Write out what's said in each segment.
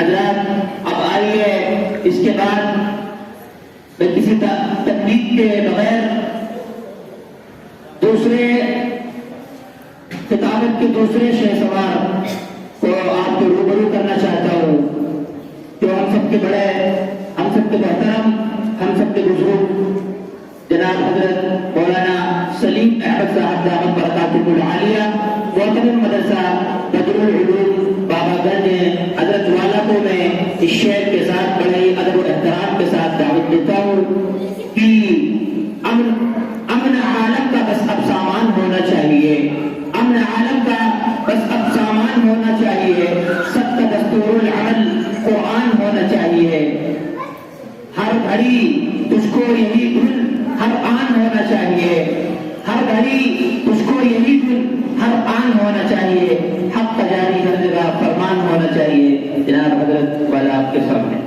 حضرات اب آئیے اس کے بعد میں کسی تکلیف کے بغیر دوسرے کتابت کے دوسرے شہ سوار کو آپ کو روبرو کرنا چاہتا ہوں، جو ہم سب کے بڑے، ہم سب کے محترم، ہم سب کے بزرگ جناب حضرت مولانا سلیم احمد صاحب دامت برکاتہ العالیہ معتبر مدرسہ بدر العلوم بابا گنج حضرت والا کو میں اس شعر کے ساتھ بڑے ادب و احترام کے ساتھ دعوت دیتا ہوں کہ امن عالم کا بس اب سامان ہونا چاہیے، امن عالم کا بس اب سامان ہونا چاہیے، سب کا دستور العمل قرآن ہونا چاہیے، ہر گھڑی تجھ کو یہی دل ہر آن ہونا چاہیے، ہر گھڑی تجھ کو یہی دل ہر آن ہونا چاہیے، حق کا جاری ہر جگہ فرمان ہونا چاہیے۔ جناب حضرت والا آپ کے سامنے۔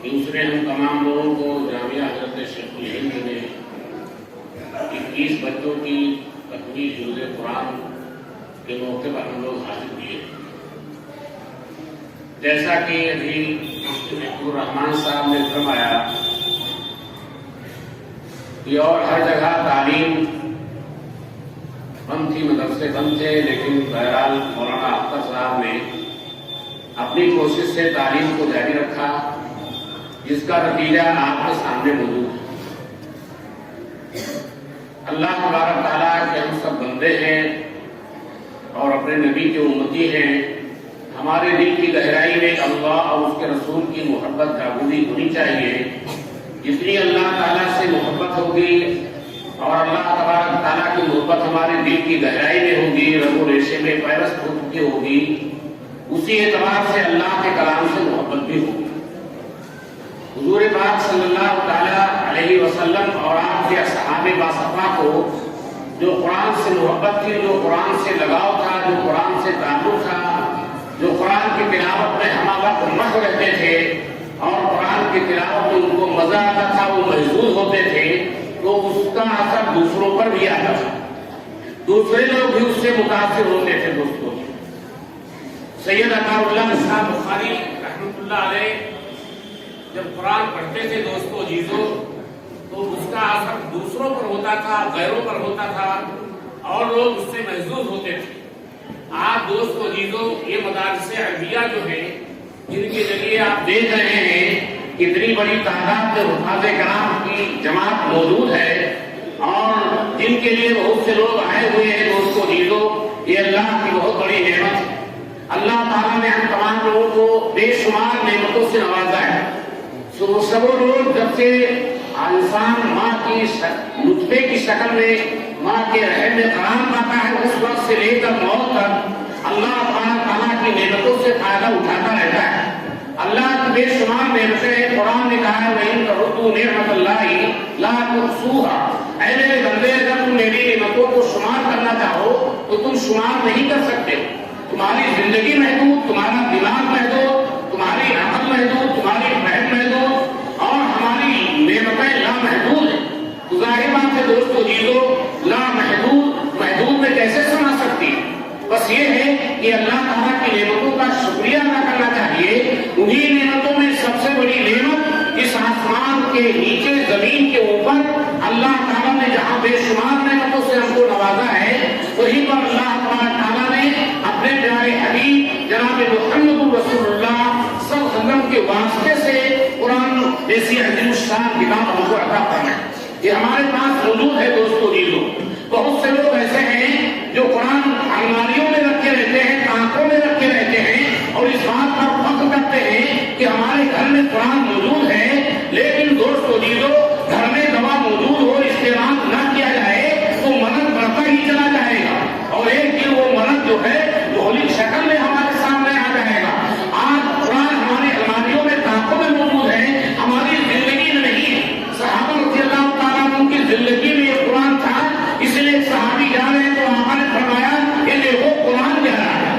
دوسرے ہم تمام لوگوں کو جامعہ حضرت شیخ الہند نے 21 بچوں کی تکمیل جزء قرآن کے موقع پر ہم لوگ حاضر کیے۔ جیسا کہ ابھی عبد الرحمان صاحب نے فرمایا کہ اور ہر جگہ تعلیم بند تھی، مدرسے بند تھے، لیکن بہرحال مولانا اختر صاحب نے اپنی کوشش سے تعلیم کو جاری رکھا، جس کا نتیجہ آپ کے سامنے موجود ہے۔ اللہ تبارک تعالیٰ کے ہم سب بندے ہیں اور اپنے نبی کے امتی ہیں، ہمارے دل کی گہرائی میں اللہ اور اس کے رسول کی محبت جاگودی ہونی چاہیے۔ جتنی اللہ تعالیٰ سے محبت ہوگی اور اللہ تبارک تعالیٰ کی محبت ہمارے دل کی گہرائی میں ہوگی، رگ و ریشے میں پیوست ہو چکی ہوگی، اسی اعتبار سے اللہ کے کلام سے محبت بھی ہوگی۔ حضور پاک صلی اللہ تعالیٰ علیہ وسلم اور آپ کے اصحاب باصفا کو جو قرآن سے محبت تھی، جو قرآن سے لگاؤ تھا، جو قرآن سے تعلق تھا، جو قرآن کی تلاوت میں ہم وقت مشغول رہتے تھے اور قرآن کی تلاوت میں ان کو مزہ آتا تھا، وہ محظوظ ہوتے تھے، تو اس کا اثر دوسروں پر بھی آتا تھا، دوسرے لوگ بھی اس سے متاثر ہوتے تھے۔ دوستوں، سید عطا اللہ صاحب بخاری رحمۃ اللہ علیہ جب قرآن پڑھتے تھے دوستوں عزیزوں، تو اس کا اثر دوسروں پر ہوتا تھا، غیروں پر ہوتا تھا اور لوگ اس سے محظوظ ہوتے تھے۔ آج دوستوں عزیزوں یہ مدارس عربیہ جو ہے، جن کے ذریعے آپ دیکھ رہے ہیں کتنی بڑی تعداد میں حفاظ کرام کی جماعت موجود ہے اور جن کے لیے بہت سے لوگ آئے ہوئے ہیں، دوستوں عزیزوں یہ اللہ کی بہت بڑی نعمت ہے۔ اللہ تعالیٰ نے ہم تمام لوگوں کو بے شمار نعمتوں سے نوازا ہے۔ سب لوگ جب سے انسان ماں کی نطفے کی شکل میں ماں کے رحم میں قرار پاتا ہے، اس وقت سے لے کر موت تک اللہ تعالیٰ کی نعمتوں سے فائدہ اٹھاتا رہتا ہے۔ اللہ کی بے شمار نعمتیں، قرآن نے کہا ہے وَإِن تَعُدُّوا نِعْمَتَ اللَّهِ لَا تُحْصُوهَا، اے میرے بندے اگر تم میری نعمتوں کو شمار کرنا چاہو تو تم شمار نہیں کر سکتے۔ تمہاری زندگی محدود، تمہارا دماغ محدود، تمہاری عقل محدود، تمہاری فہم محدود اور ہماری نعمتیں لامحدود ہیں۔ تو ظاہر بات ہے دوستو عزیزو، لامحدود محدود میں کیسے سنا سکتی؟ بس یہ ہے کہ اللہ تعالیٰ کی نعمتوں کا شکریہ ادا کرنا چاہیے۔ انہی نعمتوں میں سب سے بڑی نعمت اس آسمان کے نیچے زمین کے اوپر اللہ تعالیٰ نے جہاں بے شمار نعمتوں سے ہم کو نوازا ہے، وہیں پر اللہ تعالیٰ نے اپنے پیارے حبیب جناب محمد رسول اللہ صلی اللہ علیہ وسلم کے واسطے سے قرآن جیسی عظیم الشان کتاب ہم کو عطا فرمائی۔ یہ ہمارے پاس موجود ہے دوستو عزیزو۔ بہت سے لوگ ایسے ہیں جو قرآن الماریوں میں رکھے رہتے ہیں जो है मौलिक शक्ल में हमारे सामने आ जाएगा। आज कुरान हमारी अलमारियों में ताकों में मौजूद है, हमारी जिंदगी में नहीं है। सहाबा रज़ियल्लाहु ताला अन्हुम की जिंदगी में ये कुरान था, इसलिए सहाबी जा रहे हैं तो आका ने फरमाया ये देखो कुरान जा रहा है।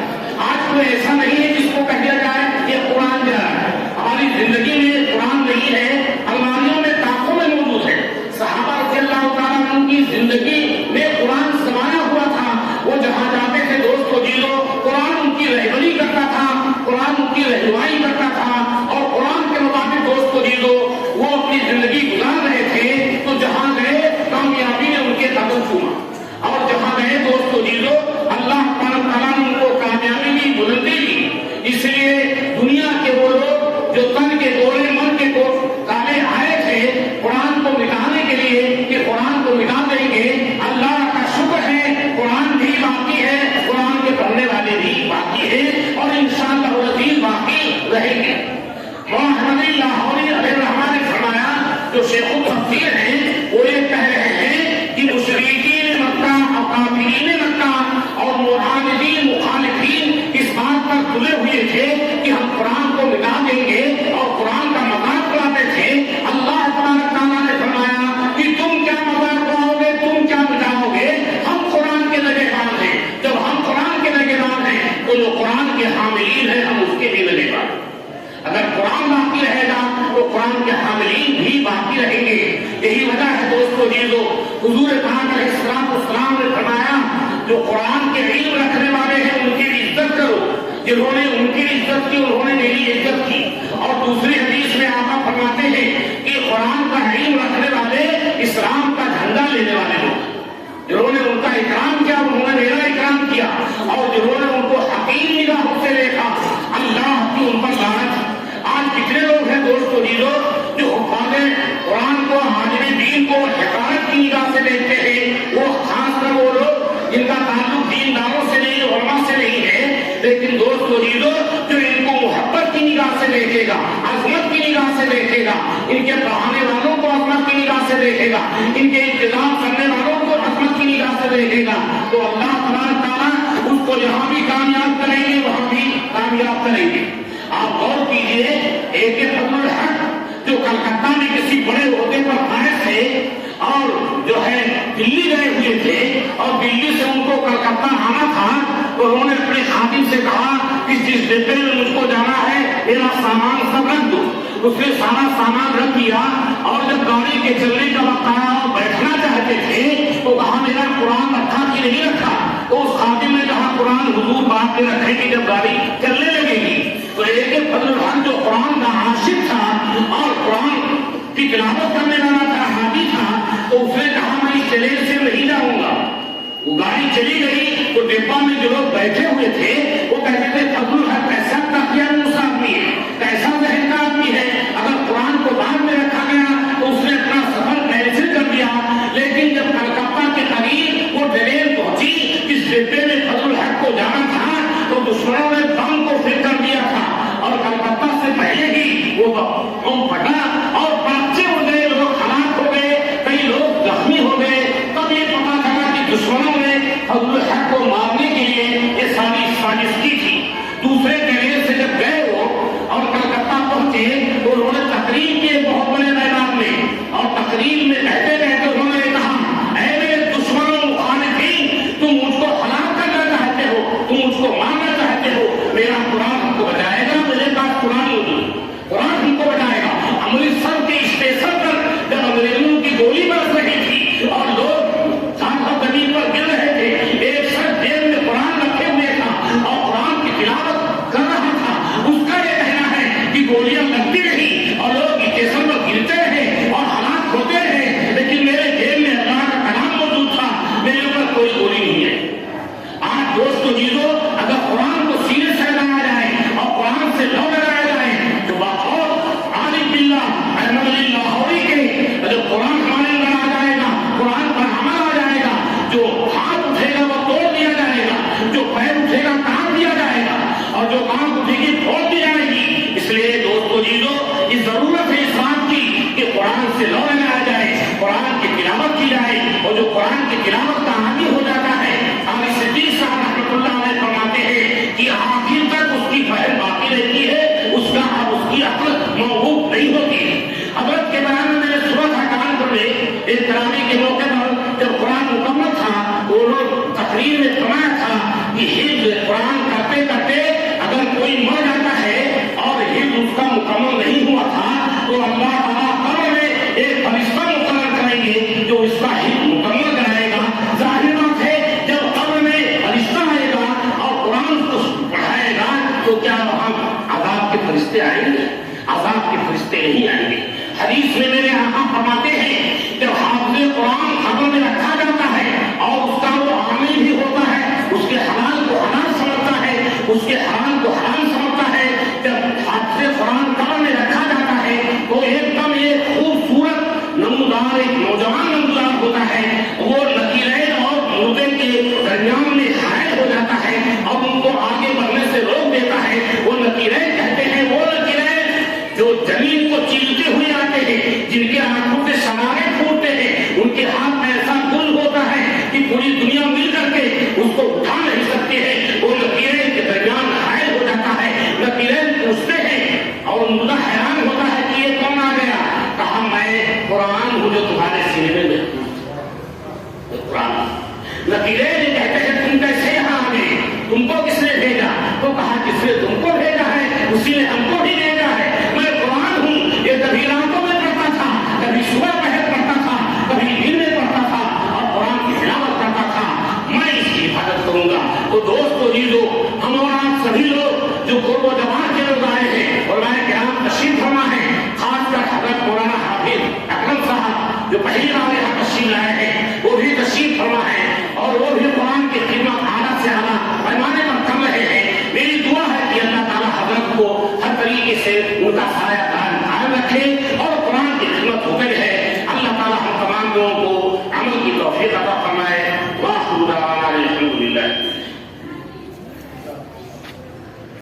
आज कोई ऐसा नहीं है जिसको कह दिया जाए ये कुरान जा रहा है। हमारी जिंदगी में कुरान नहीं है, अलमारियों में ताकों में मौजूद है। सहाबा रज़ियल्लाहु ताला अन्हुम की जिंदगी में कुरान समाया हुआ था। वो जहाँ जाते थे दोस्तों जीलो, कुरान उनकी रहबरी करता था, कुरान उनकी रहनुमाई करता था और कुरान के मुताबिक दोस्तों जीलो वो अपनी जिंदगी गुजार रहे थे। तो जहाँ गए कामयाबी ने उनके कदम चूमा और जहाँ गए दोस्तों जीलो अल्लाह ताला ने उनको कामयाबी की बुलंदी दी। इसलिए दुनिया के वो लोग जो तन के गोरे मन के काले आए थे कुरान को मिटाने के लिए कि कुरान को मिटा देंगे, अल्लाह का शुक्र है कुरान भी बाकी है, कुरान के पढ़ने वाले भी बाकी है और इंशाअल्लाह अज़ीज़ बाकी रहेंगे। मोहम्मद लाहौरी अलैहिर्रहमान ने फरमाया, जो शेखुल तफसीर हैं वो ये कह रहे हैं कि मुशरिकीन मक्का और काफिरीन मक्का और मुआनिदीन मुखालिफीन इस बात पर तुले हुए थे कि हम कुरान को मिटा देंगे और कुरान का मजाक उड़ाते थे। अल्लाह तबारक तआला ने फरमाया कि तुम क्या मजाक उड़ाओगे, तुम क्या मिटाओगे, हम कुरान के नगेबान हैं। जब हम कुरान के नगेबान हैं तो जो कुरान के हामिलीन हैं हम उसके भी नगेबान। अगर कुरान बाकी रहेगा तो कुरान के हामिलीन भी बाकी रहेंगे। यही वजह है दोस्तों जीजो, हुजूर पाक अलैहिस्सलाम ने फरमाया जो कुरान के इल्म रखने वाले हैं उनकी भी इज्जत करो। जिन्होंने उनकी इज्जत की उन्होंने मेरी इज्जत की। और दूसरी हदीस में आका फरमाते हैं कि कुरान का इल्म रखने वाले इस्लाम का झंडा लेने वाले लोग, जिन्होंने उनका इकराम किया उन्होंने मेरा इकराम किया और जिन्होंने उनको हकीम निगाहों से देखा अल्लाह की उन पर लानत। आज कितने लोग हैं दोस्तों जीरो जो हुफ़ाज़े कुरान को, हाजिर दीन को हक़ारत की निगाह से देखते हैं। वो खासकर वो लोग जिनका ताल्लुक दीनदारों से नहीं, उलमा से नहीं है, लेकिन दोस्तों जीरो जो इनको मोहब्बत की निगाह से देखेगा, अज़मत की निगाह से देखेगा, इनके पढ़ाने वालों को अज़मत की निगाह से देखेगा, इनके इंतजाम करने वालों को अज़मत की निगाह से देखेगा, तो अल्लाह तबारक तआला उसको जहाँ भी कामयाब करेंगे वहाँ भी कामयाब करेंगे। आप गौर कीजिए, एक फजलुल हक जो कलकत्ता में किसी बड़े ओहदे पर आए थे और जो है दिल्ली गए हुए थे और दिल्ली से उनको कलकत्ता आना था, तो उन्होंने अपने खादिम से कहा कि जिस डिब्बे में मुझको जाना है मेरा सामान सब रख दो। उसने सारा सामान रख दिया और जब गाड़ी के चलने का वक्त आया और बैठना चाहते थे तो कहा मेरा कुरान रखा कि नहीं रखा। तो उस खादिम ने कहा कुरान हुजूर बाद में रखेंगे जब गाड़ी चलने लगेगी। तो एक फजलुल हक जो कुरान का आशिक था और कुरान की तिलावत करने वाला था, हादी था, तो उसने कहा मैं इस ट्रेन से नहीं जाऊंगा। वो गाड़ी चली गई तो डिब्बा में जो लोग बैठे हुए थे वो कहते थे फजलुल हक कैसा ताकियानुस आदमी है, कैसा जहन का आदमी है। अगर कुरान को बाद में रखा गया तो उसने अपना सफर कैंसिल कर दिया। लेकिन जब कलकत्ता के करीब वो ट्रेन पहुंची, इस डिब्बे में फजलुल हक को जाना था तो दुश्मनों ने बम को फिर कर दिया था और कलकत्ता से पहले ही वो बम फटा और बच्चे हो गए, लोग हलाक हो गए, कई लोग जख्मी हो गए। तब ये पता चला कि दुश्मनों ने फजलुल हक को मारने के लिए ये सारी साजिश की थी। दूसरे ट्रेन से जब गए वो और कलकत्ता पहुंचे तो उन्होंने तकरीर किए बहुत बड़े मैदान में और तकरीर में कहते कहते उन्होंने कहा ऐ मेरे दुश्मनों मुखालिफीन, तुम मुझको हलाक करना चाहते हो, तुम मुझको मारना चाहते हो, मेरा कुरान हमको बचाएगा। मेरे पास कुरान हमको बचाएगा। अमृतसर के स्टेशन पर जब अंग्रेजों की गोली बरस रही थी और लोग साथ जमीन पर गिर रहे थे, एक शख्स जेब में कुरान रखे हुए था और कुरान की तिलावत कर रहा था। उसका ये कहना है कि गोलियां लगती रही और लोग स्टेशन पर गिरते रहे और हालात होते रहे, लेकिन मेरे जेब में अल्लाह का कलाम मौजूद था, मेरे ऊपर कोई गोली नहीं है। आज दोस्तों जीजो, अगर कुरान को सीने से लगाया जाए और कुरान से लौ लगाया जाए तो बहुत आलिम बिल्लाह अहमद लाहौरी के जो कुरान हमारे अंदर आ जाएगा, कुरान पर अमल आ जाएगा, जो हाथ उठेगा वो तोड़ दिया जाएगा, जो पैर उठेगा काट दिया जाएगा और जो आंख उठेगी फोड़ दी जाएगी। इसलिए दोस्तों जीजो, ये जरूरत है इस बात की कि कुरान से लौ लगाया जाए, कुरान की तिलावत की जाए और जो कुरान की तिलावत का आदी हो जाता है, सिद्दीक़ साहब रहमतुल्लाह अलैह سے نہیں آئیں گے. حدیث میں میرے آقا فرماتے ہیں جب حافظ قرآن قبر میں رکھا جاتا ہے اور اس کا وہ عامل بھی ہوتا ہے, اس کے حلال کو حلال سمجھتا ہے, اس کے حرام کو حرام سمجھتا ہے, جب حافظ قرآن قبر میں رکھا جاتا ہے تو ایک دم ایک خوبصورت نمودار ایک نوجوان نمودار ہوتا ہے, وہ لکیرین اور مردے کے درمیان میں حائل ہو جاتا ہے اور ان کو آگے بڑھنے سے روک دیتا ہے. وہ لکیرین کہتے ہیں وہ لکیرین جو زمین کو چیرتے ہوئے آتے ہیں, جن کے آنکھوں سے شرارے پھوٹتے ہیں, ان کے ہاتھ میں ایسا گل ہوتا ہے کہ پوری دنیا مل کر کے اس کو اٹھا نہیں سکتی ہے. وہ لکیرین کے درمیان حائل ہو جاتا ہے. لکیرین پوچھتے ہیں اور مردہ حیران ہوتا ہے کہ یہ کون آ گیا؟ کہا میں قرآن ہوں جو تمہارے سینے میں قرآن. لکیرین کہتے ہیں تم کیسے یہاں آ گئے, تم کو کس نے بھیجا؟ تو کہا جس نے تم کو بھیجا ہے اسی نے ہم کو بھی بھیجا ہے. میں قرآن ہوں, یہ کبھی راتوں میں پڑھتا تھا, کبھی صبح پہر پڑھتا تھا, کبھی دن میں پڑھتا تھا اور قرآن کی تلاوت کرتا تھا. میں اس کی حفاظت کروں گا. تو دوستو عزیزو, ہم اور آپ سبھی لوگ جو قرب و جماعت کے لوگ آئے ہیں اور میں کرام تشریف فرما ہے, خاص کر حضرت مولانا حافظ اکرم صاحب جو پہلی بار یہاں تشریف لائے ہیں, وہ بھی تشریف فرما ہے اور وہ بھی قرآن کی خدمت اعلیٰ سے اعلیٰ پیمانے پر کر رہے ہیں. میری دعا ہے کہ اللہ تعالیٰ حضرت کو ہر طریقے سے ان کا سایہ قائم رکھے اور قرآن کی خدمت ہوتے رہے. اللہ تعالیٰ ہم تمام لوگوں کو عمل کی توفیق عطا